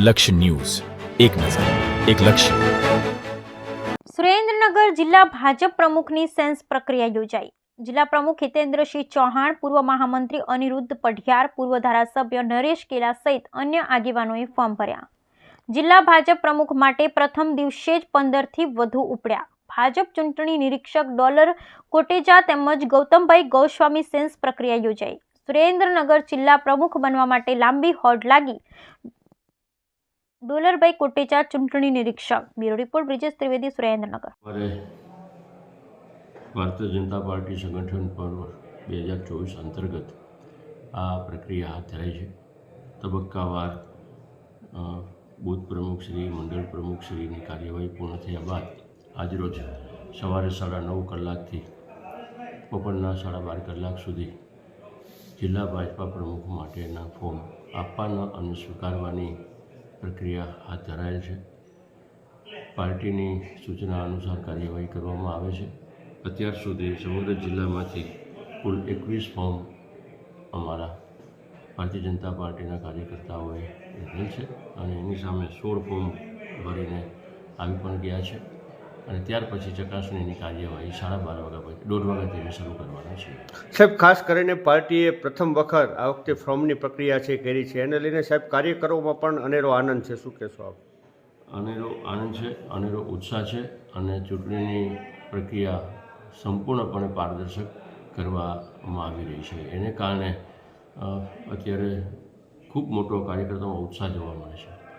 લક્ષ્ય ન્યૂઝ, એક નજર, એક લક્ષ્ય. સુરેન્દ્રનગર જિલ્લા ભાજપ પ્રમુખની સેન્સ પ્રક્રિયા યોજાઈ. જિલ્લા પ્રમુખ હિતેન્દ્રસિંહ ચૌહાણ, પૂર્વ મહામંત્રી અનિરુદ્ધ પઢિયાર, પૂર્વ ધારાસભ્ય નરેશ કેલા સહિત અન્ય આગેવાનોએ ફોર્મ ભર્યા. જિલ્લા ભાજપ પ્રમુખ માટે પ્રથમ દિવસે જ 15થી વધુ ઉપડ્યા. ભાજપ ચૂંટણી નિરીક્ષક ડોલર કોટેચા તેમજ ગૌતમભાઈ ગોસ્વામી સેન્સ પ્રક્રિયા યોજાઈ. સુરેન્દ્રનગર જિલ્લા પ્રમુખ બનવા માટે લાંબી હોડ લાગી. ડોલરભાઈ કોટેચા ચૂંટણી નિરીક્ષક. Bureau report Brijesh Trivedi, Surendranagar. हमारे भारतीय जनता पार्टी संगठन पर्व 2024 अंतर्गत आ प्रक्रिया हाथ धराई है. तबक्कावार बूथ प्रमुख श्री, मंडल प्रमुख श्रीની કાર્યવાહી પૂર્ણ થયા બાદ આજરોજ સવારે 9:30 કલાકથી બપોરના 12:30 કલાક સુધી જિલ્લા ભાજપા પ્રમુખ માટેના ફોર્મ આપવાના અને સ્વીકારવાની પ્રક્રિયા હાથ ધરાયેલ છે. પાર્ટીની સૂચના અનુસાર કાર્યવાહી કરવામાં આવે છે. અત્યાર સુધી સમગ્ર જિલ્લામાંથી કુલ 21 ફોર્મ અમારા ભારતીય જનતા પાર્ટીના કાર્યકર્તાઓએ લીધેલ છે અને એની સામે 16 ફોર્મ ભરીને આવી પણ ગયા છે અને ત્યાર પછી ચકાસણીની કાર્યવાહી 12:30 વાગ્યા પછી 1:30 વાગ્યાથી શરૂ કરવાના છે. સાહેબ, ખાસ કરીને પાર્ટીએ પ્રથમ વખત આ વખતે ફોર્મની પ્રક્રિયા છે કરી છે, એને લઈને સાહેબ કાર્યકરોમાં પણ અનેરો આનંદ છે. શું કહેશો આપ? અનેરો આનંદ છે, અનેરો ઉત્સાહ છે અને ચૂંટણીની પ્રક્રિયા સંપૂર્ણપણે પારદર્શક કરવામાં આવી રહી છે. એને કારણે અત્યારે ખૂબ મોટો કાર્યકર્તાઓમાં ઉત્સાહ જોવા મળે છે.